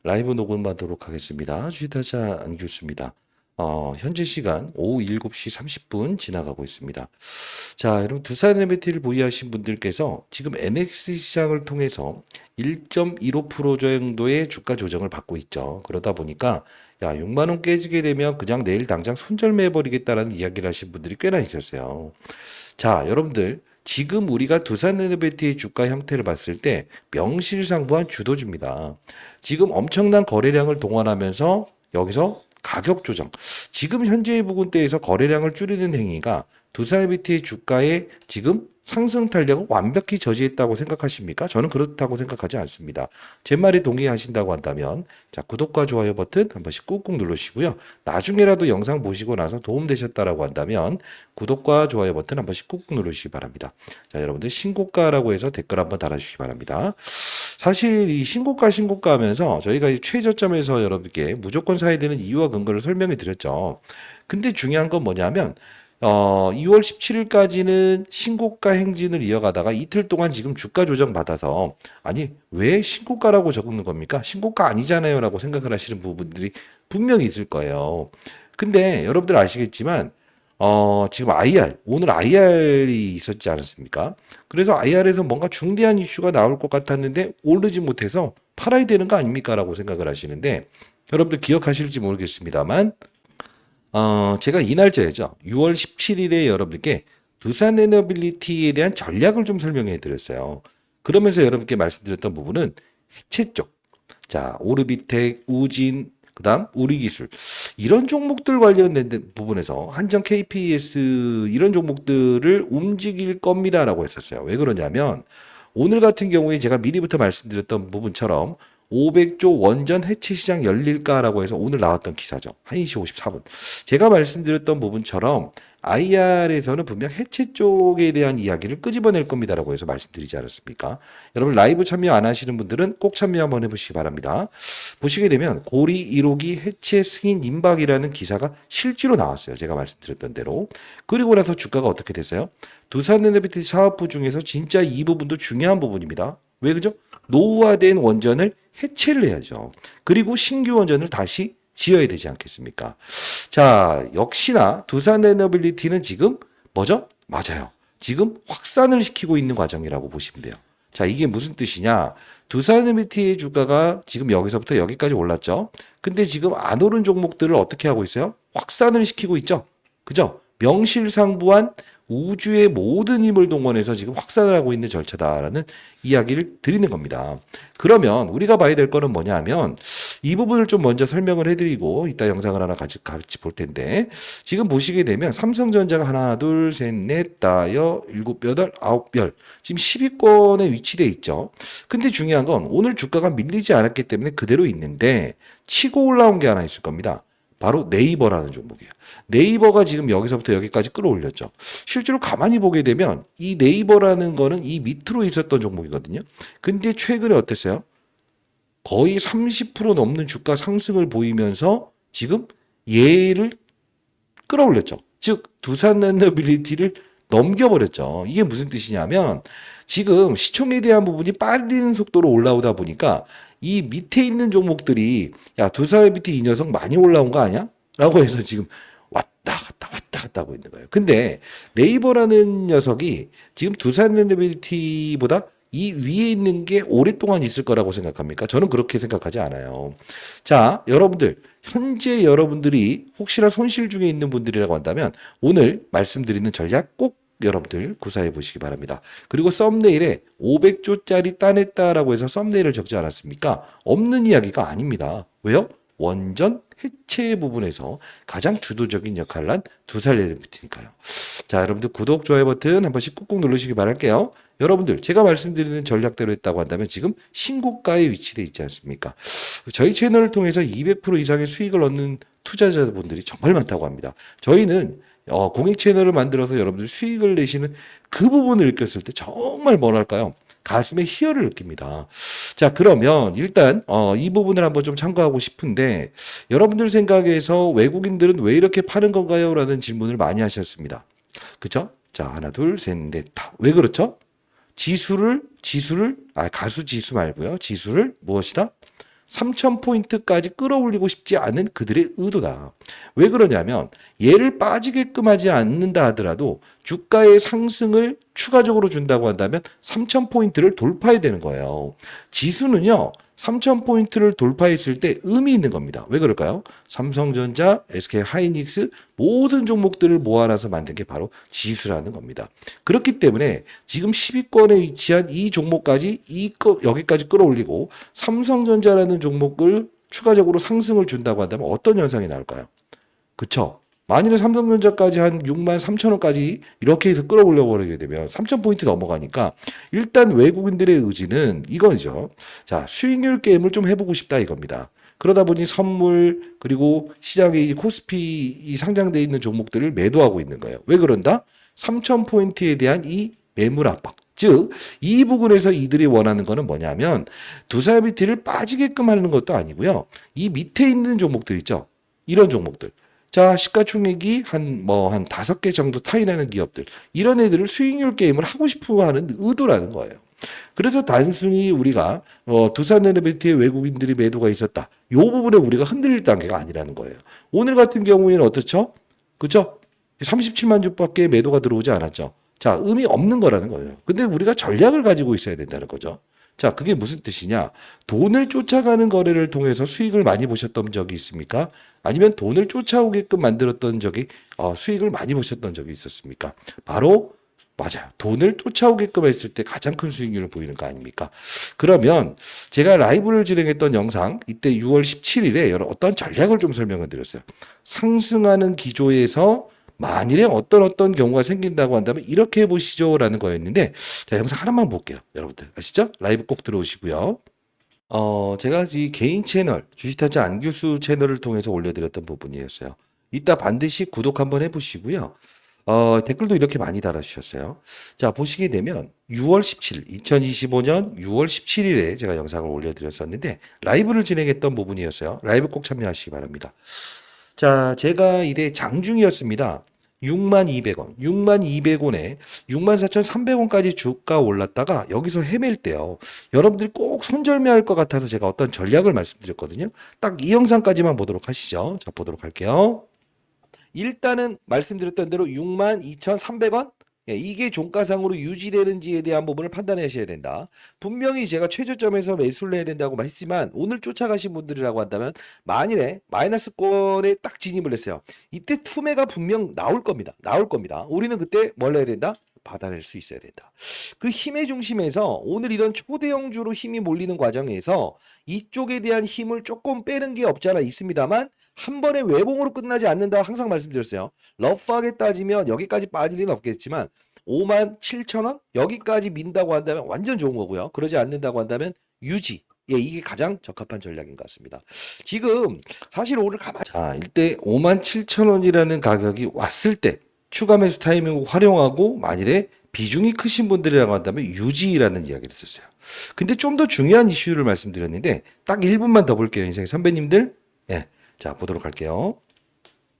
라이브 녹음하도록 하겠습니다. 주식타자 안규수입니다. 현재 시간 오후 7시 30분 지나가고 있습니다. 자, 여러분 두산에너비티를 보유하신 분들께서 지금 NX 시장을 통해서 1.15% 정도의 주가 조정을 받고 있죠. 그러다 보니까 야, 6만 원 깨지게 되면 그냥 내일 당장 손절매 해버리겠다라는 이야기를 하신 분들이 꽤나 있었어요. 자, 여러분들 지금 우리가 두산에너비티의 주가 형태를 봤을 때 명실상부한 주도주입니다. 지금 엄청난 거래량을 동원하면서 여기서 가격 조정. 지금 현재의 부근대에서 거래량을 줄이는 행위가 두산에너비티의 주가에 지금 상승 탄력을 완벽히 저지했다고 생각하십니까? 저는 그렇다고 생각하지 않습니다. 제 말에 동의하신다고 한다면 자, 구독과 좋아요 버튼 한 번씩 꾹꾹 누르시고요. 나중에라도 영상 보시고 나서 도움되셨다라고 한다면 구독과 좋아요 버튼 한 번씩 꾹꾹 누르시기 바랍니다. 자, 여러분들 신고가라고 해서 댓글 한번 달아주시기 바랍니다. 사실 이 신고가 하면서 저희가 이 최저점에서 여러분께 무조건 사야 되는 이유와 근거를 설명해 드렸죠. 근데 중요한 건 뭐냐면 2월 17일까지는 신고가 행진을 이어가다가 이틀 동안 지금 주가 조정 받아서 아니 왜 신고가라고 적는 겁니까? 신고가 아니잖아요 라고 생각을 하시는 부분들이 분명히 있을 거예요. 근데 여러분들 아시겠지만 지금 오늘 IR이 있었지 않았습니까? 그래서 IR에서 뭔가 중대한 이슈가 나올 것 같았는데 오르지 못해서 팔아야 되는 거 아닙니까? 라고 생각을 하시는데 여러분들 기억하실지 모르겠습니다만 제가 이 날짜였죠. 6월 17일에 여러분께 두산에너빌리티에 대한 전략을 좀 설명해 드렸어요. 그러면서 여러분께 말씀드렸던 부분은 해체 쪽. 자, 오르비텍, 우진, 그다음 우리기술 이런 종목들 관련된 부분에서 한정 KPS 이런 종목들을 움직일 겁니다라고 했었어요. 왜 그러냐면 오늘 같은 경우에 제가 미리부터 말씀드렸던 부분처럼 500조 원전 해체 시장 열릴까라고 해서 오늘 나왔던 기사죠. 1시 54분. 제가 말씀드렸던 부분처럼 IR에서는 분명 해체 쪽에 대한 이야기를 끄집어낼 겁니다라고 해서 말씀드리지 않았습니까? 여러분 라이브 참여 안 하시는 분들은 꼭 참여 한번 해보시기 바랍니다. 보시게 되면 고리 1호기 해체 승인 임박이라는 기사가 실제로 나왔어요. 제가 말씀드렸던 대로. 그리고 나서 주가가 어떻게 됐어요? 두산에너비티 사업부 중에서 진짜 이 부분도 중요한 부분입니다. 왜 그죠? 노후화된 원전을 해체를 해야죠. 그리고 신규 원전을 다시 지어야 되지 않겠습니까? 자, 역시나 두산에너빌리티는 지금 뭐죠? 맞아요. 지금 확산을 시키고 있는 과정이라고 보시면 돼요. 자, 이게 무슨 뜻이냐? 두산에너빌리티의 주가가 지금 여기서부터 여기까지 올랐죠. 근데 지금 안 오른 종목들을 어떻게 하고 있어요? 확산을 시키고 있죠. 그죠? 명실상부한 우주의 모든 힘을 동원해서 지금 확산을 하고 있는 절차다라는 이야기를 드리는 겁니다. 그러면 우리가 봐야 될 거는 뭐냐 하면 이 부분을 좀 먼저 설명을 해드리고 이따 영상을 하나 같이 볼 텐데 지금 보시게 되면 삼성전자가 하나, 둘, 셋, 넷, 다여, 일곱, 여덟, 아홉, 열 지금 10위권에 위치돼 있죠. 근데 중요한 건 오늘 주가가 밀리지 않았기 때문에 그대로 있는데 치고 올라온 게 하나 있을 겁니다. 바로 네이버라는 종목이에요. 네이버가 지금 여기서부터 여기까지 끌어올렸죠. 실제로 가만히 보게 되면 이 네이버라는 거는 이 밑으로 있었던 종목이거든요. 근데 최근에 어땠어요? 거의 30% 넘는 주가 상승을 보이면서 지금 얘를 끌어올렸죠. 즉 두산에너빌리티를 넘겨버렸죠. 이게 무슨 뜻이냐면 지금 시총에 대한 부분이 빠르는 속도로 올라오다 보니까 이 밑에 있는 종목들이 야 두산에너빌리티 이 녀석 많이 올라온 거 아니야? 라고 해서 지금 왔다 갔다 하고 있는 거예요. 근데 네이버라는 녀석이 지금 두산에너빌리티보다 이 위에 있는 게 오랫동안 있을 거라고 생각합니까? 저는 그렇게 생각하지 않아요. 자, 여러분들, 현재 여러분들이 혹시나 손실 중에 있는 분들이라고 한다면 오늘 말씀드리는 전략 꼭 여러분들 구사해 보시기 바랍니다. 그리고 썸네일에 500조짜리 따냈다라고 해서 썸네일을 적지 않았습니까? 없는 이야기가 아닙니다. 왜요? 원전 해체 부분에서 가장 주도적인 역할을 한 두산에너비티니까요. 자, 여러분들 구독, 좋아요 버튼 한 번씩 꾹꾹 누르시기 바랄게요. 여러분들 제가 말씀드리는 전략대로 했다고 한다면 지금 신고가에 위치되어 있지 않습니까? 저희 채널을 통해서 200% 이상의 수익을 얻는 투자자분들이 정말 많다고 합니다. 저희는 공익 채널을 만들어서 여러분들 수익을 내시는 그 부분을 느꼈을 때 정말 뭐랄까요? 가슴에 희열을 느낍니다. 자, 그러면 일단 이 부분을 한번 좀 참고하고 싶은데 여러분들 생각에서 외국인들은 왜 이렇게 파는 건가요? 라는 질문을 많이 하셨습니다. 그쵸? 자, 하나, 둘, 셋, 넷, 다. 왜 그렇죠? 가수 지수 말고요. 지수를 무엇이다? 3,000포인트까지 끌어올리고 싶지 않은 그들의 의도다. 왜 그러냐면 얘를 빠지게끔 하지 않는다 하더라도 주가의 상승을 추가적으로 준다고 한다면 3,000포인트를 돌파해야 되는 거예요. 지수는요. 3,000포인트를 돌파했을 때 의미 있는 겁니다. 왜 그럴까요? 삼성전자, SK하이닉스 모든 종목들을 모아놔서 만든 게 바로 지수라는 겁니다. 그렇기 때문에 지금 10위권에 위치한 이 종목까지 여기까지 끌어올리고 삼성전자라는 종목을 추가적으로 상승을 준다고 한다면 어떤 현상이 나올까요? 그쵸? 만일에 삼성전자까지 한 6만 3천 원까지 이렇게 해서 끌어올려 버리게 되면 3,000포인트 넘어가니까 일단 외국인들의 의지는 이거죠. 자, 수익률 게임을 좀 해보고 싶다 이겁니다. 그러다 보니 선물 그리고 시장에 이 코스피 상장되어 있는 종목들을 매도하고 있는 거예요. 왜 그런다? 3,000포인트에 대한 이 매물 압박. 즉, 이 부분에서 이들이 원하는 거는 뭐냐면 두사미티를 빠지게끔 하는 것도 아니고요. 이 밑에 있는 종목들 있죠. 이런 종목들. 자, 시가총액이 한 5개 정도 차이나는 기업들. 이런 애들을 수익률 게임을 하고 싶어 하는 의도라는 거예요. 그래서 단순히 우리가 두산에너비티의 외국인들이 매도가 있었다. 이 부분에 우리가 흔들릴 단계가 아니라는 거예요. 오늘 같은 경우에는 어떻죠? 그죠? 37만 주밖에 매도가 들어오지 않았죠. 자, 의미 없는 거라는 거예요. 근데 우리가 전략을 가지고 있어야 된다는 거죠. 자, 그게 무슨 뜻이냐? 돈을 쫓아가는 거래를 통해서 수익을 많이 보셨던 적이 있습니까? 아니면 돈을 쫓아오게끔 만들었던 적이 수익을 많이 보셨던 적이 있었습니까? 바로 맞아요. 돈을 쫓아오게끔 했을 때 가장 큰 수익률을 보이는 거 아닙니까? 그러면 제가 라이브를 진행했던 영상 이때 6월 17일에 여러 어떤 전략을 좀 설명을 드렸어요. 상승하는 기조에서 만일에 어떤 경우가 생긴다고 한다면 이렇게 해보시죠라는 거였는데 자, 영상 하나만 볼게요. 여러분들 아시죠? 라이브 꼭 들어오시고요. 제가 이 개인 채널 주식타자 안규수 채널을 통해서 올려드렸던 부분이었어요. 이따 반드시 구독 한번 해보시고요. 댓글도 이렇게 많이 달아주셨어요. 자, 보시게 되면 6월 17일, 2025년 6월 17일에 제가 영상을 올려드렸었는데 라이브를 진행했던 부분이었어요. 라이브 꼭 참여하시기 바랍니다. 자, 제가 이때 장중이었습니다. 62,200원, 62,200원에 64,300원까지 주가 올랐다가 여기서 헤맬 때요. 여러분들이 꼭 손절매할 것 같아서 제가 어떤 전략을 말씀드렸거든요. 딱 이 영상까지만 보도록 하시죠. 자, 보도록 할게요. 일단은 말씀드렸던 대로 62,300원? 예, 이게 종가상으로 유지되는지에 대한 부분을 판단하셔야 된다. 분명히 제가 최저점에서 매수를 해야 된다고 했지만 오늘 쫓아가신 분들이라고 한다면 만일에 마이너스권에 딱 진입을 했어요. 이때 투매가 분명 나올 겁니다. 나올 겁니다. 우리는 그때 뭘 해야 된다? 받아낼 수 있어야 된다. 그 힘의 중심에서 오늘 이런 초대형주로 힘이 몰리는 과정에서 이쪽에 대한 힘을 조금 빼는 게 없지 않아 있습니다만 한 번에 외봉으로 끝나지 않는다 항상 말씀드렸어요. 러프하게 따지면 여기까지 빠질 리는 없겠지만 57,000원 여기까지 민다고 한다면 완전 좋은 거고요. 그러지 않는다고 한다면 유지. 예, 이게 가장 적합한 전략인 것 같습니다. 지금 사실 오늘 가만히 이때 57,000원이라는 가격이 왔을 때 추가 매수 타이밍을 활용하고 만일에 비중이 크신 분들이라고 한다면 유지라는 이야기를 했었어요. 근데 좀 더 중요한 이슈를 말씀드렸는데 딱 1분만 더 볼게요. 인생 선배님들. 예. 자, 보도록 할게요.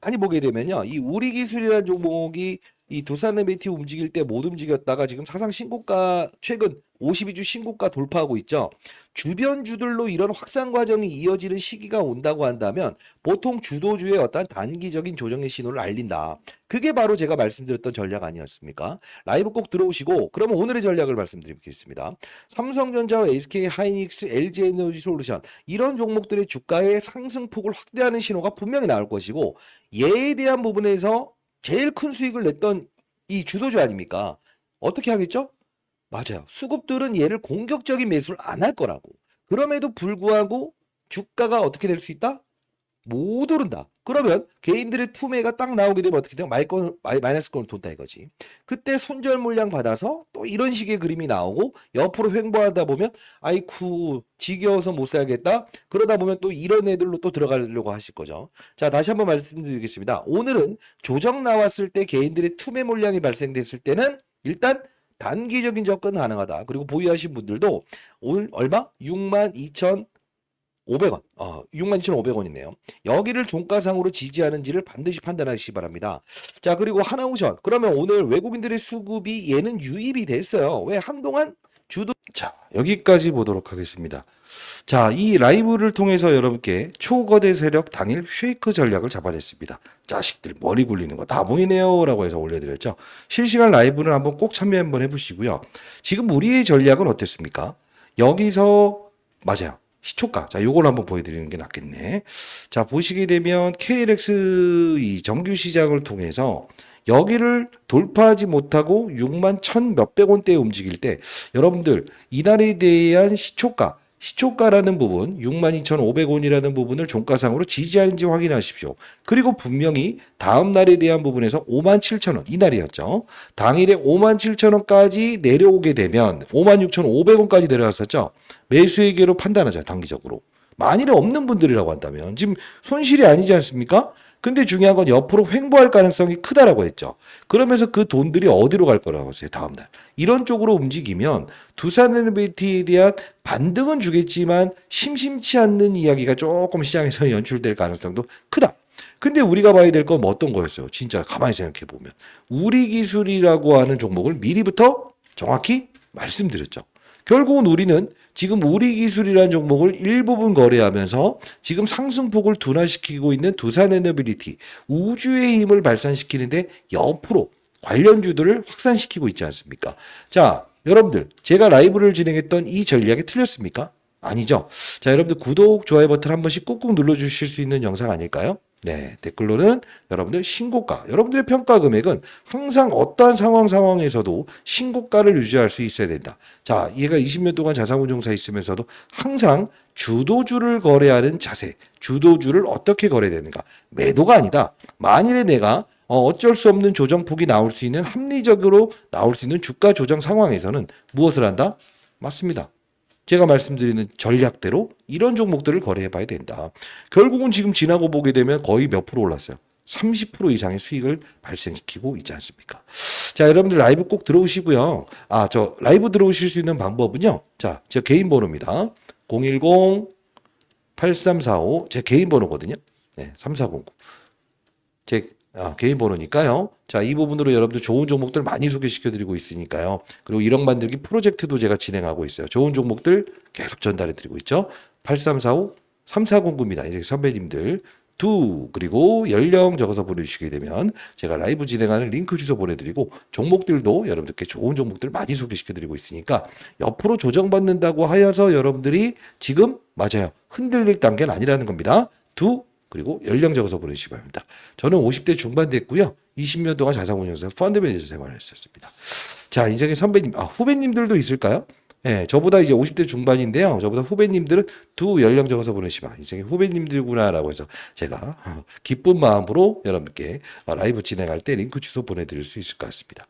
많이 보게 되면요. 이 우리기술이라는 종목이 이 두산에너비티 움직일 때 못 움직였다가 지금 사상 신고가 최근 52주 신고가 돌파하고 있죠. 주변 주들로 이런 확산 과정이 이어지는 시기가 온다고 한다면 보통 주도주의 어떤 단기적인 조정의 신호를 알린다. 그게 바로 제가 말씀드렸던 전략 아니었습니까? 라이브 꼭 들어오시고 그러면 오늘의 전략을 말씀드리겠습니다. 삼성전자와 SK하이닉스, LG에너지솔루션 이런 종목들의 주가의 상승폭을 확대하는 신호가 분명히 나올 것이고 얘에 대한 부분에서 제일 큰 수익을 냈던 이 주도주 아닙니까? 어떻게 하겠죠? 맞아요. 수급들은 얘를 공격적인 매수를 안 할 거라고. 그럼에도 불구하고 주가가 어떻게 될 수 있다? 못 오른다. 그러면 개인들의 투매가 딱 나오게 되면 어떻게 돼요? 마이너스권을 돈다 이거지. 그때 손절 물량 받아서 또 이런 식의 그림이 나오고 옆으로 횡보하다 보면 아이쿠 지겨워서 못 살겠다. 그러다 보면 또 이런 애들로 또 들어가려고 하실 거죠. 자, 다시 한번 말씀드리겠습니다. 오늘은 조정 나왔을 때 개인들의 투매 물량이 발생됐을 때는 일단 단기적인 접근 가능하다. 그리고 보유하신 분들도 오늘 얼마? 62,500원. 62,500원이네요. 여기를 종가상으로 지지하는지를 반드시 판단하시기 바랍니다. 자, 그리고 하나우션. 그러면 오늘 외국인들의 수급이 얘는 유입이 됐어요. 왜? 한동안 자, 여기까지 보도록 하겠습니다. 자, 이 라이브를 통해서 여러분께 초거대 세력 당일 쉐이크 전략을 잡아냈습니다. 자식들 머리 굴리는 거 다 보이네요 라고 해서 올려드렸죠. 실시간 라이브를 한번 꼭 참여 한번 해보시고요. 지금 우리의 전략은 어땠습니까? 여기서 맞아요. 시초가. 자, 요걸 한번 보여드리는 게 낫겠네. 자, 보시게 되면 KLX 이 정규 시장을 통해서 여기를 돌파하지 못하고 6만 1,000 몇백 원대에 움직일 때 여러분들 이날에 대한 시초가라는 부분 62,500원이라는 부분을 종가상으로 지지하는지 확인하십시오. 그리고 분명히 다음 날에 대한 부분에서 57,000원 이날이었죠. 당일에 57,000원까지 내려오게 되면 56,500원까지 내려왔었죠. 매수의계로 판단하자 단기적으로. 만일에 없는 분들이라고 한다면 지금 손실이 아니지 않습니까? 근데 중요한 건 옆으로 횡보할 가능성이 크다라고 했죠. 그러면서 그 돈들이 어디로 갈 거라고 했어요, 다음날. 이런 쪽으로 움직이면 두산에너비티에 대한 반등은 주겠지만 심심치 않는 이야기가 조금 시장에서 연출될 가능성도 크다. 근데 우리가 봐야 될 건 어떤 거였어요? 진짜 가만히 생각해 보면. 우리기술이라고 하는 종목을 미리부터 정확히 말씀드렸죠. 결국은 우리는 지금 우리기술이라는 종목을 일부분 거래하면서 지금 상승폭을 둔화시키고 있는 두산에너빌리티 우주의 힘을 발산시키는데 옆으로 관련주들을 확산시키고 있지 않습니까? 자, 여러분들 제가 라이브를 진행했던 이 전략이 틀렸습니까? 아니죠. 자, 여러분들 구독, 좋아요 버튼 한 번씩 꾹꾹 눌러주실 수 있는 영상 아닐까요? 네, 댓글로는 여러분들 신고가, 여러분들의 평가 금액은 항상 어떠한 상황에서도 신고가를 유지할 수 있어야 된다. 자, 얘가 20년 동안 자산운용사 있으면서도 항상 주도주를 거래하는 자세, 주도주를 어떻게 거래되는가? 매도가 아니다. 만일에 내가 어쩔 수 없는 조정폭이 나올 수 있는 합리적으로 나올 수 있는 주가 조정 상황에서는 무엇을 한다? 맞습니다. 제가 말씀드리는 전략대로 이런 종목들을 거래해 봐야 된다. 결국은 지금 지나고 보게 되면 거의 몇 프로 올랐어요. 30% 이상의 수익을 발생시키고 있지 않습니까? 자, 여러분들 라이브 꼭 들어오시고요. 아, 저 라이브 들어오실 수 있는 방법은요. 자, 제 개인 번호입니다. 010-8345 제 개인 번호거든요. 네, 3409. 제 개인 번호니까요. 자, 이 부분으로 여러분들 좋은 종목들 많이 소개시켜드리고 있으니까요. 그리고 1억 만들기 프로젝트도 제가 진행하고 있어요. 좋은 종목들 계속 전달해드리고 있죠. 8345 3409입니다. 이제 선배님들 그리고 연령 적어서 보내주시게 되면 제가 라이브 진행하는 링크 주소 보내드리고 종목들도 여러분들께 좋은 종목들 많이 소개시켜드리고 있으니까 옆으로 조정받는다고 하여서 여러분들이 지금 맞아요. 흔들릴 단계는 아니라는 겁니다. 그리고 연령 적어서 보내주시기 바랍니다. 저는 50대 중반 됐고요. 20년 동안 자산운용사 펀드 매니저 생활을 했었습니다. 자, 이제 선배님, 후배님들도 있을까요? 네, 저보다 이제 50대 중반인데요. 저보다 후배님들은 연령 적어서 보내시면 이제 후배님들구나라고 해서 제가 기쁜 마음으로 여러분께 라이브 진행할 때 링크 주소 보내드릴 수 있을 것 같습니다.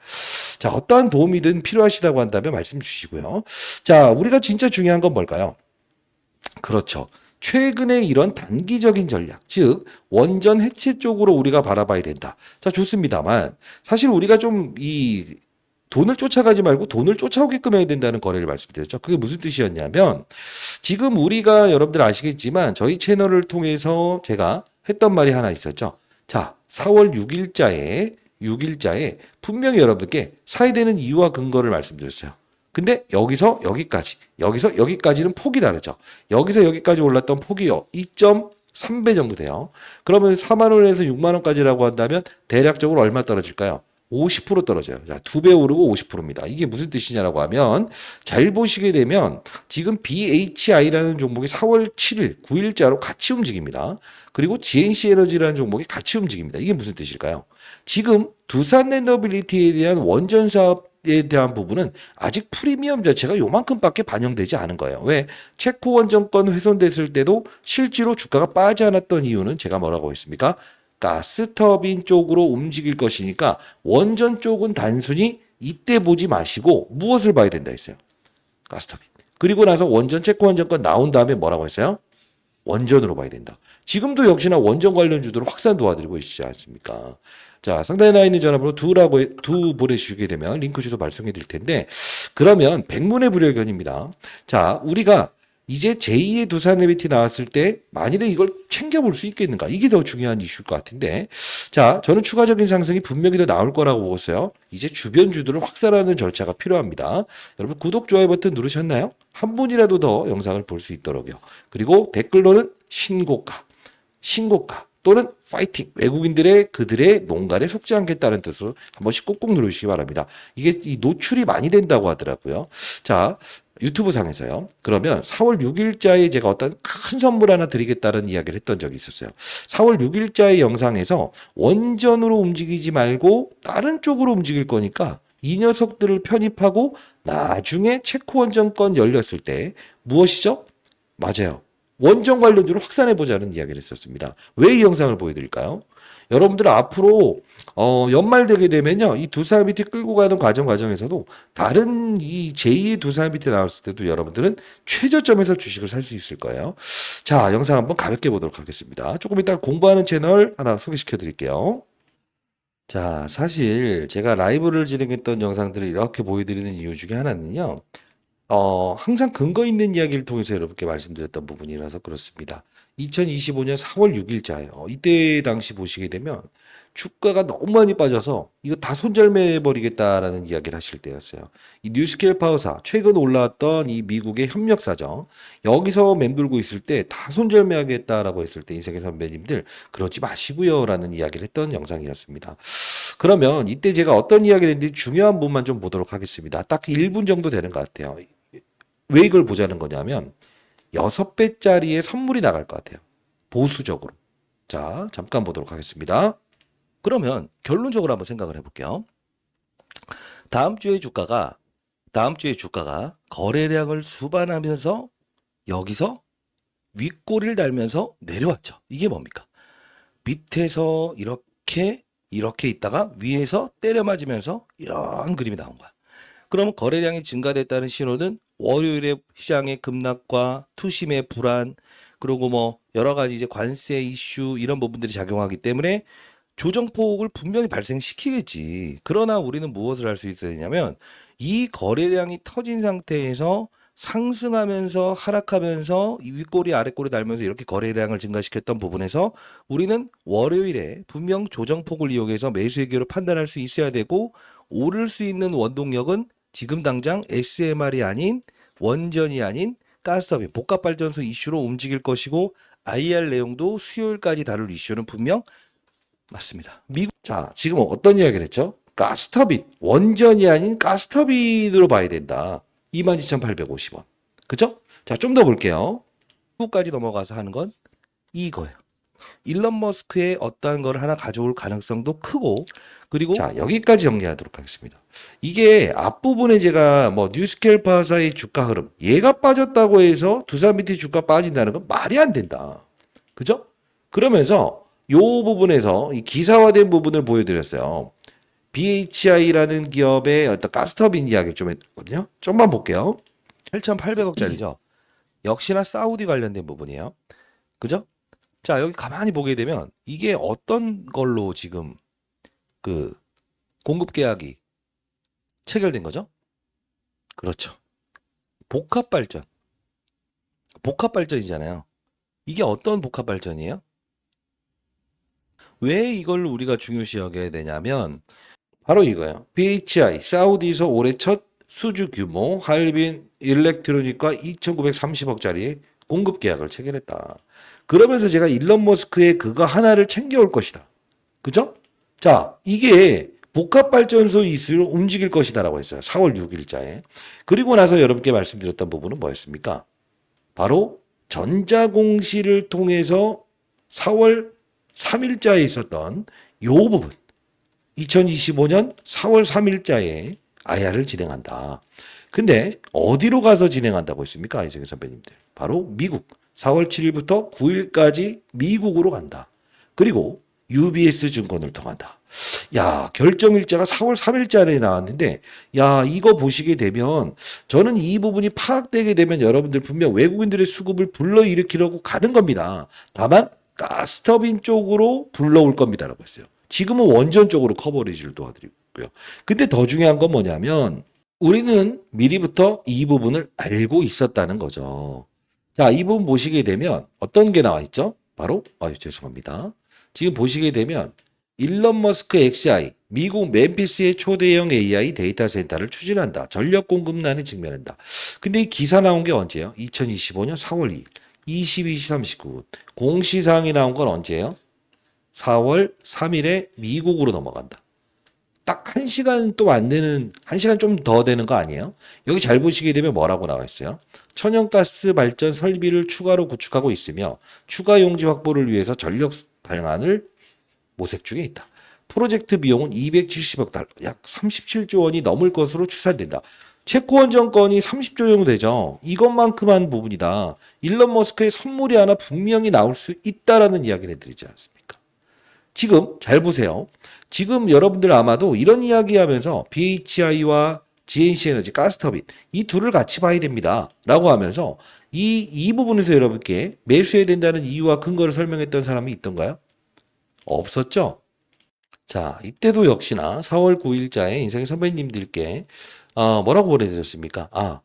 자, 어떠한 도움이든 필요하시다고 한다면 말씀 주시고요. 자, 우리가 진짜 중요한 건 뭘까요? 그렇죠. 최근에 이런 단기적인 전략, 즉 원전 해체 쪽으로 우리가 바라봐야 된다. 자, 좋습니다만 사실 우리가 좀 이 돈을 쫓아가지 말고 돈을 쫓아오게끔 해야 된다는 거래를 말씀드렸죠. 그게 무슨 뜻이었냐면 지금 우리가 여러분들 아시겠지만 저희 채널을 통해서 제가 했던 말이 하나 있었죠. 자, 4월 6일자에 분명히 여러분께 사야 되는 이유와 근거를 말씀드렸어요. 근데 여기서 여기까지는 폭이 다르죠. 여기서 여기까지 올랐던 폭이요. 2.3배 정도 돼요. 그러면 4만 원에서 6만 원까지라고 한다면 대략적으로 얼마 떨어질까요? 50% 떨어져요. 자, 2배 오르고 50%입니다. 이게 무슨 뜻이냐라고 하면 잘 보시게 되면 지금 BHI라는 종목이 4월 7일, 9일자로 같이 움직입니다. 그리고 GNC 에너지라는 종목이 같이 움직입니다. 이게 무슨 뜻일까요? 지금 두산에너빌리티에 대한 원전 사업에 대한 부분은 아직 프리미엄 자체가 요만큼밖에 반영되지 않은 거예요. 왜? 체코 원전권 훼손됐을 때도 실제로 주가가 빠지 않았던 이유는 제가 뭐라고 했습니까? 가스터빈 쪽으로 움직일 것이니까 원전 쪽은 단순히 이때 보지 마시고 무엇을 봐야 된다 했어요? 가스터빈. 그리고 나서 체코 원전권 나온 다음에 뭐라고 했어요? 원전으로 봐야 된다. 지금도 역시나 원전 관련주들을 확산 도와드리고 있지 않습니까? 자, 상단에 나와 있는 전화번호 두 보내주시게 되면 링크 주소 발송해 드릴 텐데 그러면 백문의 불여일견입니다. 자, 우리가 이제 제2의 두산에너비티 나왔을 때 만일에 이걸 챙겨볼 수 있겠는가? 이게 더 중요한 이슈일 것 같은데 자, 저는 추가적인 상승이 분명히 더 나올 거라고 보고 있어요. 이제 주변 주들을 확산하는 절차가 필요합니다. 여러분 구독, 좋아요 버튼 누르셨나요? 한 분이라도 더 영상을 볼 수 있도록요. 그리고 댓글로는 신고가 또는 파이팅, 외국인들의 그들의 농간에 속지 않겠다는 뜻으로 한 번씩 꾹꾹 누르시기 바랍니다. 이게 이 노출이 많이 된다고 하더라고요. 자, 유튜브 상에서요. 그러면 4월 6일자에 제가 어떤 큰 선물 하나 드리겠다는 이야기를 했던 적이 있었어요. 4월 6일자의 영상에서 원전으로 움직이지 말고 다른 쪽으로 움직일 거니까 이 녀석들을 편입하고 나중에 체코 원전권 열렸을 때 무엇이죠? 맞아요. 원전 관련주를 확산해보자는 이야기를 했었습니다. 왜 이 영상을 보여드릴까요? 여러분들 앞으로 연말 되게 되면요. 이 두사미티 끌고 가는 과정에서도 다른 이 제2의 두사미티 나왔을 때도 여러분들은 최저점에서 주식을 살 수 있을 거예요. 자, 영상 한번 가볍게 보도록 하겠습니다. 조금 이따 공부하는 채널 하나 소개시켜 드릴게요. 자, 사실 제가 라이브를 진행했던 영상들을 이렇게 보여드리는 이유 중에 하나는요. 항상 근거 있는 이야기를 통해서 여러분께 말씀드렸던 부분이라서 그렇습니다. 2025년 4월 6일자예요. 이때 당시 보시게 되면 주가가 너무 많이 빠져서 이거 다 손절매 버리겠다라는 이야기를 하실 때였어요. 이 뉴스케일 파워사 최근 올라왔던 이 미국의 협력 사정 여기서 맴돌고 있을 때 다 손절매하겠다라고 했을 때 인생의 선배님들 그러지 마시고요라는 이야기를 했던 영상이었습니다. 그러면 이때 제가 어떤 이야기를 했는지 중요한 부분만 좀 보도록 하겠습니다. 딱 1분 정도 되는 것 같아요. 왜 이걸 보자는 거냐면 6배짜리의 선물이 나갈 것 같아요. 보수적으로. 자, 잠깐 보도록 하겠습니다. 그러면 결론적으로 한번 생각을 해볼게요. 다음 주에 주가가 거래량을 수반하면서 여기서 윗꼬리를 달면서 내려왔죠. 이게 뭡니까? 밑에서 이렇게 있다가 위에서 때려 맞으면서 이런 그림이 나온 거야. 그러면 거래량이 증가됐다는 신호는 월요일에 시장의 급락과 투심의 불안 그리고 뭐 여러 가지 이제 관세 이슈 이런 부분들이 작용하기 때문에 조정폭을 분명히 발생시키겠지. 그러나 우리는 무엇을 할 수 있어야 되냐면 이 거래량이 터진 상태에서 상승하면서 하락하면서 이 윗꼬리 아랫꼬리 달면서 이렇게 거래량을 증가시켰던 부분에서 우리는 월요일에 분명 조정폭을 이용해서 매수의 기회로 판단할 수 있어야 되고 오를 수 있는 원동력은 지금 당장 SMR이 아닌 원전이 아닌 가스터빈 복합발전소 이슈로 움직일 것이고 IR 내용도 수요일까지 다룰 이슈는 분명 맞습니다. 자, 지금 어떤 이야기를 했죠? 가스터빈, 원전이 아닌 가스터빈으로 봐야 된다. 22,850원. 그죠? 자, 좀 더 볼게요. 미국까지 넘어가서 하는 건 이거예요. 일론 머스크의 어떠한 걸 하나 가져올 가능성도 크고 그리고 자, 여기까지 정리하도록 하겠습니다. 이게 앞부분에 제가 뭐 뉴스케일파사의 주가 흐름 얘가 빠졌다고 해서 두산미티 주가 빠진다는 건 말이 안 된다. 그죠? 그러면서 요 부분에서 이 기사화된 부분을 보여드렸어요. BHI라는 기업의 어떤 가스터빈 이야기를 좀 했거든요. 좀만 볼게요. 8,800억짜리죠. 역시나 사우디 관련된 부분이에요. 그죠? 자, 여기 가만히 보게 되면 이게 어떤 걸로 지금 그 공급 계약이 체결된 거죠? 그렇죠. 복합발전이잖아요. 이게 어떤 복합발전이에요? 왜 이걸 우리가 중요시 여겨야 되냐면 바로 이거예요. BHI 사우디에서 올해 첫 수주 규모 할빈 일렉트로닉과 2,930억짜리 공급 계약을 체결했다. 그러면서 제가 일론 머스크의 그거 하나를 챙겨올 것이다. 그죠? 자, 이게 복합발전소 이슈로 움직일 것이다라고 했어요. 4월 6일자에. 그리고 나서 여러분께 말씀드렸던 부분은 뭐였습니까? 바로 전자공시를 통해서 4월 3일자에 있었던 요 부분. 2025년 4월 3일자에 IR을 진행한다. 근데 어디로 가서 진행한다고 했습니까? 이승현 선배님들. 바로 미국. 4월 7일부터 9일까지 미국으로 간다. 그리고 UBS 증권을 통한다. 야, 결정일자가 4월 3일자에 나왔는데, 야, 이거 보시게 되면, 저는 이 부분이 파악되게 되면 여러분들 분명 외국인들의 수급을 불러일으키려고 가는 겁니다. 다만, 가스터빈 쪽으로 불러올 겁니다라고 했어요. 지금은 원전 쪽으로 커버리지를 도와드리고 있고요. 근데 더 중요한 건 뭐냐면, 우리는 미리부터 이 부분을 알고 있었다는 거죠. 자, 이 부분 보시게 되면 어떤 게 나와 있죠? 바로, 죄송합니다. 지금 보시게 되면 일론 머스크 XI, 미국 멤피스의 초대형 AI 데이터 센터를 추진한다. 전력 공급난에 직면한다. 근데 이 기사 나온 게 언제예요? 2025년 4월 2일. 22시 39분. 공시사항이 나온 건 언제예요? 4월 3일에 미국으로 넘어간다. 딱 1시간 또 안 되는, 1시간 좀 더 되는 거 아니에요? 여기 잘 보시게 되면 뭐라고 나와 있어요? 천연가스 발전 설비를 추가로 구축하고 있으며 추가 용지 확보를 위해서 전력 방안을 모색 중에 있다. 프로젝트 비용은 270억 달러, 약 37조 원이 넘을 것으로 추산된다. 채권 정권이 30조 정도 되죠. 이것만큼한 부분이다. 일론 머스크의 선물이 하나 분명히 나올 수 있다라는 이야기를 해드리지 않습니까? 지금 잘 보세요. 지금 여러분들 아마도 이런 이야기하면서 BHI와 GNC 에너지 가스터빈 이 둘을 같이 봐야 됩니다. 라고 하면서 이 부분에서 여러분께 매수해야 된다는 이유와 근거를 설명했던 사람이 있던가요? 없었죠? 자, 이때도 역시나 4월 9일자에 인생의 선배님들께 뭐라고 보내드렸습니까?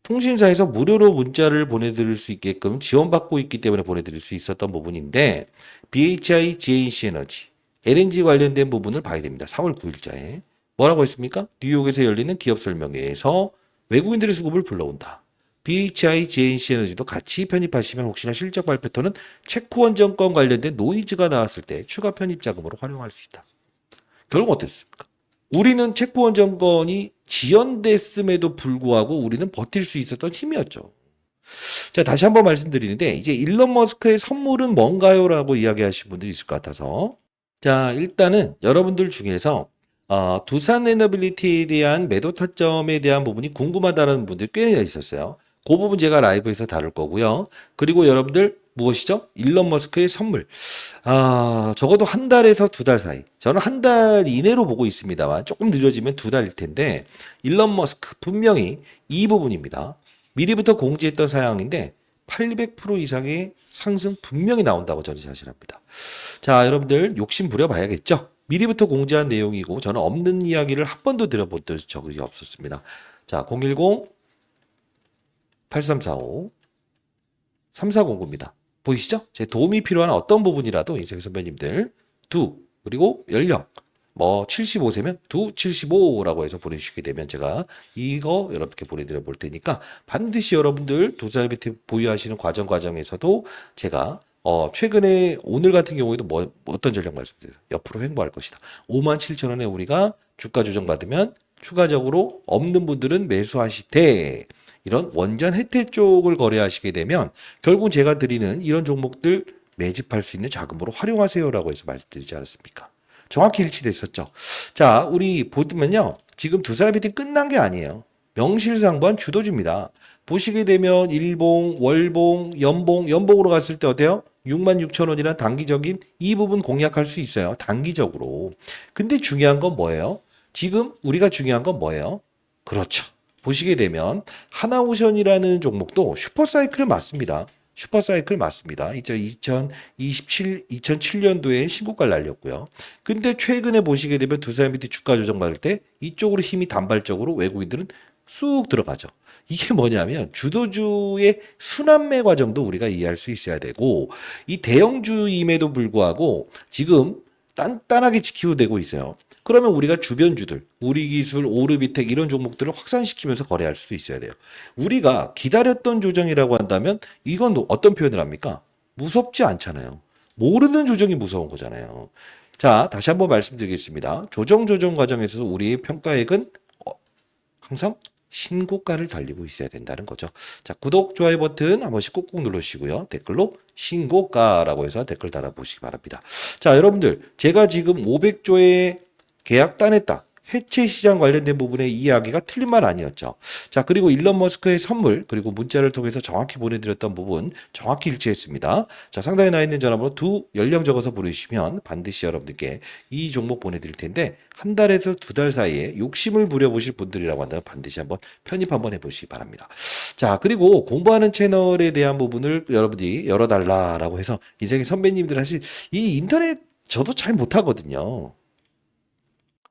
통신사에서 무료로 문자를 보내드릴 수 있게끔 지원받고 있기 때문에 보내드릴 수 있었던 부분인데 BHI, GNC 에너지, LNG 관련된 부분을 봐야 됩니다. 4월 9일자에. 뭐라고 했습니까? 뉴욕에서 열리는 기업 설명회에서 외국인들의 수급을 불러온다. BHI, GNC 에너지도 같이 편입하시면 혹시나 실적 발표토는 체코원 정권 관련된 노이즈가 나왔을 때 추가 편입 자금으로 활용할 수 있다. 결국 어땠습니까? 우리는 체코원 정권이 지연됐음에도 불구하고 우리는 버틸 수 있었던 힘이었죠. 자, 다시 한번 말씀드리는데 이제 일론 머스크의 선물은 뭔가요? 라고 이야기하신 분들이 있을 것 같아서 자, 일단은 여러분들 중에서 두산 에너빌리티에 대한 매도 타점에 대한 부분이 궁금하다는 분들이 꽤 있었어요. 그 부분 제가 라이브에서 다룰 거고요. 그리고 여러분들 무엇이죠? 일론 머스크의 선물. 적어도 한 달에서 두 달 사이. 저는 한 달 이내로 보고 있습니다만 조금 느려지면 두 달일 텐데 일론 머스크 분명히 이 부분입니다. 미리부터 공지했던 사양인데 800% 이상의 상승 분명히 나온다고 저는 자신합니다. 자, 여러분들 욕심 부려봐야겠죠? 미리부터 공지한 내용이고 저는 없는 이야기를 한 번도 들어본 적이 없었습니다. 자, 010-8345-3409입니다. 보이시죠? 제 도움이 필요한 어떤 부분이라도 인생 선배님들 그리고 연령 75세면 75라고 해서 보내주시게 되면 제가 이거 여러분께 보내드려 볼 테니까 반드시 여러분들 두산베트 보유하시는 과정에서도 제가 최근에 오늘 같은 경우에도 어떤 전략 말씀드려요. 옆으로 횡보할 것이다. 57,000원에 우리가 주가 조정 받으면 추가적으로 없는 분들은 매수하시되 이런 원전 혜택 쪽을 거래하시게 되면 결국 제가 드리는 이런 종목들 매집할 수 있는 자금으로 활용하세요라고 해서 말씀드리지 않았습니까? 정확히 일치됐었죠. 자, 우리 보면요. 지금 두산베팅 끝난 게 아니에요. 명실상부한 주도주입니다. 보시게 되면 일봉, 월봉, 연봉으로 갔을 때 어때요? 66,000원이란 단기적인 이 부분 공략할 수 있어요. 단기적으로. 근데 중요한 건 뭐예요? 지금 우리가 중요한 건 뭐예요? 그렇죠. 보시게 되면 하나오션이라는 종목도 슈퍼사이클 맞습니다. 슈퍼사이클 맞습니다. 2007년도에 신고가를 날렸고요. 근데 최근에 보시게 되면 두산베트 주가 조정 받을 때 이쪽으로 힘이 단발적으로 외국인들은 쑥 들어가죠. 이게 뭐냐면 주도주의 순환매 과정도 우리가 이해할 수 있어야 되고 이 대형주임에도 불구하고 지금 단단하게 지키고 되고 있어요. 그러면 우리가 주변주들, 우리기술, 오르비텍 이런 종목들을 확산시키면서 거래할 수도 있어야 돼요. 우리가 기다렸던 조정이라고 한다면 이건 어떤 표현을 합니까? 무섭지 않잖아요. 모르는 조정이 무서운 거잖아요. 자, 다시 한번 말씀드리겠습니다. 조정 과정에서 우리의 평가액은 항상 신고가를 달리고 있어야 된다는 거죠. 자, 구독, 좋아요 버튼 한 번씩 꾹꾹 눌러주시고요. 댓글로 신고가라고 해서 댓글 달아보시기 바랍니다. 자, 여러분들 제가 지금 500조의 계약 따냈다. 해체 시장 관련된 부분의 이야기가 틀린 말 아니었죠. 자, 그리고 일론 머스크의 선물, 그리고 문자를 통해서 정확히 보내드렸던 부분 정확히 일치했습니다. 자, 상단에 나 있는 전화번호 연령 적어서 보내주시면 반드시 여러분들께 이 종목 보내드릴 텐데 한 달에서 두 달 사이에 욕심을 부려보실 분들이라고 한다면 반드시 한번 편입 한번 해보시기 바랍니다. 자, 그리고 공부하는 채널에 대한 부분을 여러분들이 열어달라라고 해서 인생의 선배님들 사실 이 인터넷 저도 잘 못하거든요.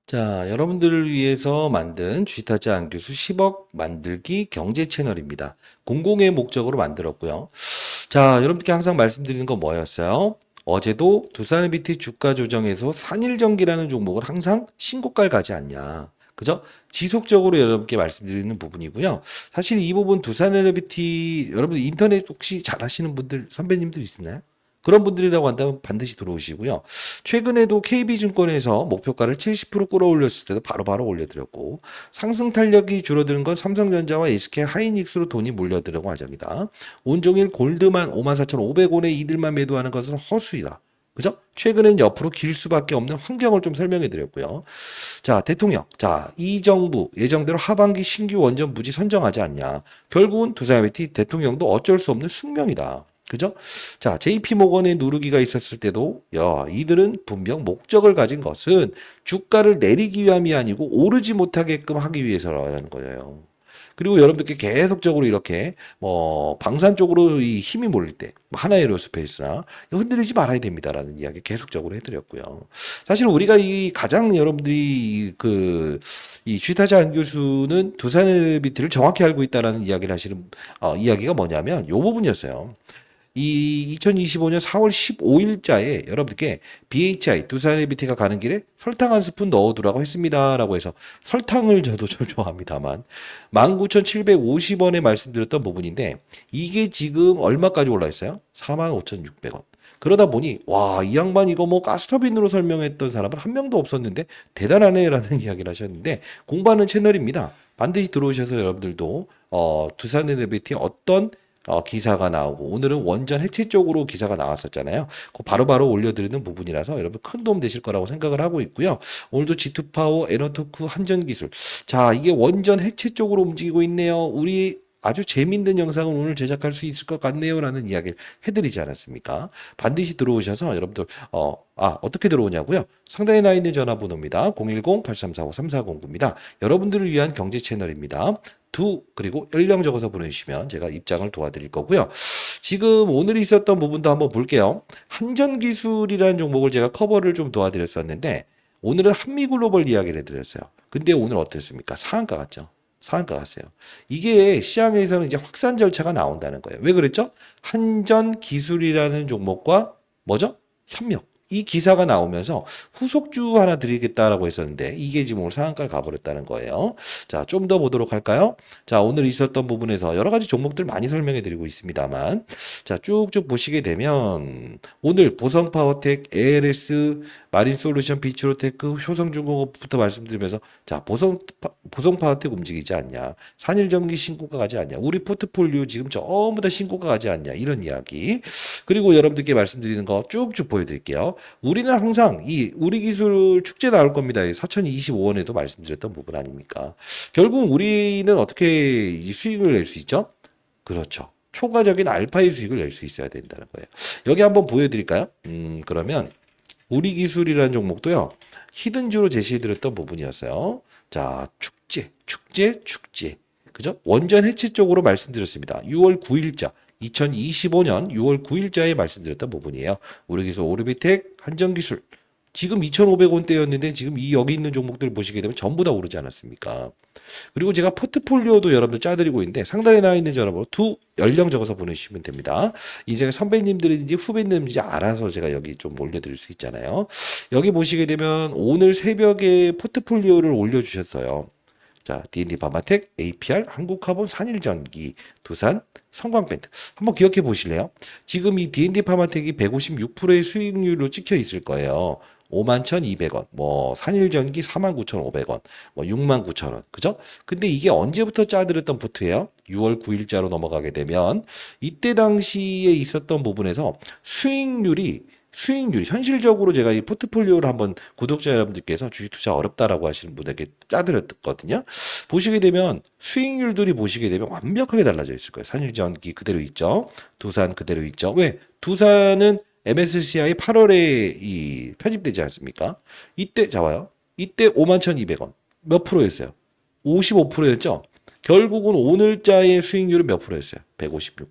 자, 여러분들을 위해서 만든 쥐타자 안교수 10억 만들기 경제 채널입니다. 공공의 목적으로 만들었고요. 자, 여러분들께 항상 말씀드리는 건 뭐였어요? 어제도 두산에비티 주가 조정에서 산일전기라는 종목은 항상 신고가를 가지 않냐. 그죠? 지속적으로 여러분께 말씀드리는 부분이고요. 사실 이 부분 두산에너비티 여러분 인터넷 혹시 잘 하시는 분들 선배님들 있나요? 그런 분들이라고 한다면 반드시 들어오시고요. 최근에도 KB증권에서 목표가를 70% 끌어올렸을 때도 바로바로 올려드렸고 상승 탄력이 줄어드는 건 삼성전자와 SK 하이닉스로 돈이 몰려드는 과정이다. 온종일 골드만 54,500원에 이들만 매도하는 것은 허수이다. 그죠? 최근엔 옆으로 길 수밖에 없는 환경을 좀 설명해 드렸고요. 자, 대통령. 자, 이 정부 예정대로 하반기 신규 원전 부지 선정하지 않냐. 결국은 두산베티 대통령도 어쩔 수 없는 숙명이다. 그죠? 자, JP모건의 누르기가 있었을 때도 이들은 분명 목적을 가진 것은 주가를 내리기 위함이 아니고 오르지 못하게끔 하기 위해서라는 거예요. 그리고 여러분들께 계속적으로 이렇게 방산 쪽으로 이 힘이 몰릴 때 하나에로스페이스나 흔들리지 말아야 됩니다라는 이야기 계속적으로 해드렸고요. 사실 우리가 이 가장 여러분들이 이 주식타자 안 교수는 두산에너비티를 정확히 알고 있다라는 이야기를 하시는 이야기가 뭐냐면 요 부분이었어요. 이 2025년 4월 15일자에 여러분들께 BHI 두산에너비티가 가는 길에 설탕 한 스푼 넣어두라고 했습니다라고 해서 설탕을 저도 좀 좋아합니다만 19,750원에 말씀드렸던 부분인데 이게 지금 얼마까지 올라 있어요? 45,600원. 그러다 보니 와, 이 양반 이거 뭐 가스터빈으로 설명했던 사람은 한 명도 없었는데 대단하네라는 이야기를 하셨는데 공부하는 채널입니다. 반드시 들어오셔서 여러분들도 두산에너비티 어떤 기사가 나오고 오늘은 원전 해체 쪽으로 기사가 나왔었잖아요. 그 바로바로 올려드리는 부분이라서 여러분 큰 도움 되실 거라고 생각을 하고 있고요. 오늘도 G2파워, 에너토크, 한전기술. 자, 이게 원전 해체 쪽으로 움직이고 있네요. 우리 아주 재밌는 영상을 오늘 제작할 수 있을 것 같네요. 라는 이야기를 해드리지 않았습니까? 반드시 들어오셔서 여러분들, 어떻게 들어오냐고요? 상단에 나 있는 전화번호입니다. 010-8345-3409입니다. 여러분들을 위한 경제 채널입니다. 그리고 연령 적어서 보내주시면 제가 입장을 도와드릴 거고요. 지금 오늘 있었던 부분도 한번 볼게요. 한전기술이라는 종목을 제가 커버를 좀 도와드렸었는데 오늘은 한미글로벌 이야기를 해드렸어요. 근데 오늘 어땠습니까? 상한가 같죠? 상한가 같아요. 이게 시장에서는 이제 확산 절차가 나온다는 거예요. 왜 그랬죠? 한전기술이라는 종목과 뭐죠? 협력. 이 기사가 나오면서 후속주 하나 드리겠다라고 했었는데 이게 지금 오늘 상한가를 가버렸다는 거예요. 자, 좀 더 보도록 할까요? 자, 오늘 있었던 부분에서 여러 가지 종목들 많이 설명해 드리고 있습니다만 자, 쭉쭉 보시게 되면 오늘 보성파워텍, ALS, 마린솔루션, 비츠로테크, 효성중공업부터 말씀드리면서 자, 보성파워텍 움직이지 않냐, 산일전기 신고가 가지 않냐, 우리 포트폴리오 지금 전부 다 신고가 가지 않냐, 이런 이야기. 그리고 여러분들께 말씀드리는 거 쭉쭉 보여드릴게요. 우리는 항상 이 우리 기술 축제 나올 겁니다. 4025원에도 말씀드렸던 부분 아닙니까? 결국 우리는 어떻게 이 수익을 낼 수 있죠? 그렇죠. 초과적인 알파의 수익을 낼 수 있어야 된다는 거예요. 여기 한번 보여드릴까요? 그러면 우리 기술이라는 종목도요. 히든주로 제시해드렸던 부분이었어요. 자, 축제. 그죠? 원전 해체 쪽으로 말씀드렸습니다. 6월 9일자. 2025년 6월 9일자에 말씀드렸던 부분이에요. 우리 기술 오르비텍, 한전기술. 지금 2,500원대였는데 지금 여기 있는 종목들 보시게 되면 전부 다 오르지 않았습니까? 그리고 제가 포트폴리오도 여러분들 짜드리고 있는데 상단에 나와 있는 전화번호 연령 적어서 보내주시면 됩니다. 이제 선배님들인지 후배님인지 알아서 제가 여기 좀 올려드릴 수 있잖아요. 여기 보시게 되면 오늘 새벽에 포트폴리오를 올려주셨어요. 자, D&D 바마텍, APR, 한국카본, 산일전기, 두산, 성광밴드. 한번 기억해 보실래요? 지금 이 D&D 파마텍이 156%의 수익률로 찍혀 있을 거예요. 51,200원, 산일전기 49,500원, 69,000원. 그죠? 근데 이게 언제부터 짜드렸던 포트예요? 6월 9일자로 넘어가게 되면 이때 당시에 있었던 부분에서 수익률이 현실적으로 제가 이 포트폴리오를 한번 구독자 여러분들께서 주식 투자 어렵다라고 하시는 분에게 짜드렸거든요. 보시게 되면 수익률들이 보시게 되면 완벽하게 달라져 있을 거예요. 산일전기 그대로 있죠. 두산 그대로 있죠. 왜? 두산은 MSCI 8월에 이 편입되지 않습니까? 이때 잡아요. 이때 51,200원. 몇 프로였어요? 55%였죠. 결국은 오늘자의 수익률은 몇 프로였어요? 156%.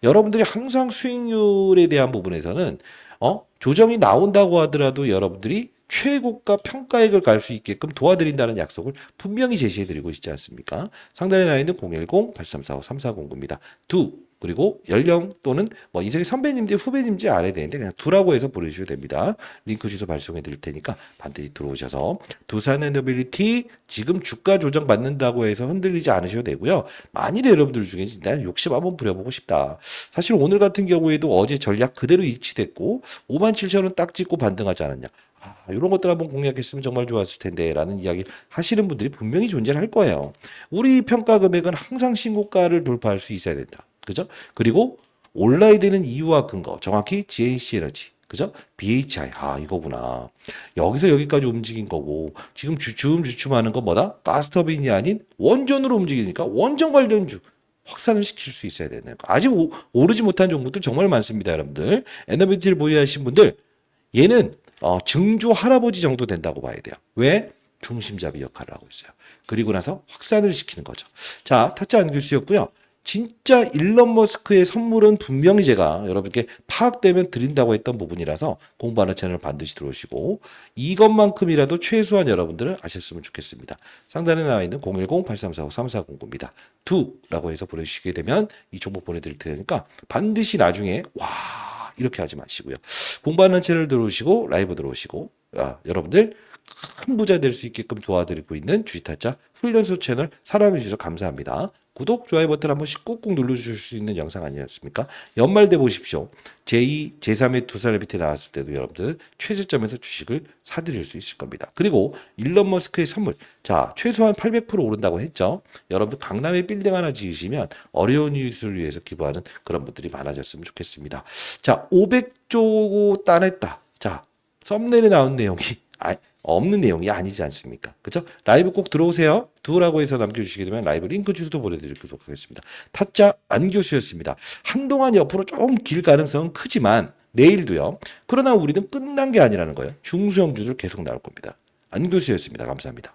여러분들이 항상 수익률에 대한 부분에서는 조정이 나온다고 하더라도 여러분들이 최고가 평가액을 갈 수 있게끔 도와드린다는 약속을 분명히 제시해드리고 있지 않습니까? 상단에 나와 있는 010-8345-3409입니다. 그리고 연령 또는 뭐 인생의 선배님인지 후배님인지 알아야 되는데 그냥 두라고 해서 보내주셔도 됩니다. 링크 주소 발송해 드릴 테니까 반드시 들어오셔서 두산에너빌리티 지금 주가 조정 받는다고 해서 흔들리지 않으셔도 되고요. 만일에 여러분들 중에 진짜 욕심 한번 부려보고 싶다. 사실 오늘 같은 경우에도 어제 전략 그대로 일치됐고 57,000원 딱 찍고 반등하지 않았냐. 이런 것들 한번 공략했으면 정말 좋았을 텐데 라는 이야기를 하시는 분들이 분명히 존재할 거예요. 우리 평가 금액은 항상 신고가를 돌파할 수 있어야 된다. 그죠? 그리고 올라야 되는 이유와 근거, 정확히 GNC 에너지, 그죠? BHI, 이거구나. 여기서 여기까지 움직인 거고, 지금 주춤주춤하는 건 뭐다? 가스터빈이 아닌 원전으로 움직이니까 원전 관련주 확산을 시킬 수 있어야 되는 거. 아직 오르지 못한 종목들 정말 많습니다, 여러분들. 에너비티를 보유하신 분들, 얘는 증조 할아버지 정도 된다고 봐야 돼요. 왜? 중심잡이 역할을 하고 있어요. 그리고 나서 확산을 시키는 거죠. 자, 타짜 안규수였고요. 진짜 일론 머스크의 선물은 분명히 제가 여러분께 파악되면 드린다고 했던 부분이라서 공부하는 채널 반드시 들어오시고 이것만큼이라도 최소한 여러분들은 아셨으면 좋겠습니다. 상단에 나와 있는 010-8345-3409입니다. 두라고 해서 보내주시게 되면 이 정보 보내드릴 테니까 반드시 나중에 이렇게 하지 마시고요. 공부하는 채널 들어오시고 라이브 들어오시고 여러분들 큰 부자 될 수 있게끔 도와드리고 있는 주식타짜 훈련소 채널 사랑해 주셔서 감사합니다. 구독, 좋아요 버튼 한 번씩 꾹꾹 눌러주실 수 있는 영상 아니었습니까? 연말 돼 보십시오. 제2, 제3의 두 살 밑에 나왔을 때도 여러분들 최저점에서 주식을 사드릴 수 있을 겁니다. 그리고 일론 머스크의 선물. 자, 최소한 800% 오른다고 했죠. 여러분들 강남에 빌딩 하나 지으시면 어려운 이웃을 위해서 기부하는 그런 분들이 많아졌으면 좋겠습니다. 자, 500조 따냈다. 자, 썸네일에 나온 내용이 없는 내용이 아니지 않습니까? 그죠? 라이브 꼭 들어오세요. 두라고 해서 남겨주시게 되면 라이브 링크 주소도 보내드리도록 하겠습니다. 타짜 안교수였습니다. 한동안 옆으로 좀 길 가능성은 크지만 내일도요. 그러나 우리는 끝난 게 아니라는 거예요. 중소형주들 계속 나올 겁니다. 안교수였습니다. 감사합니다.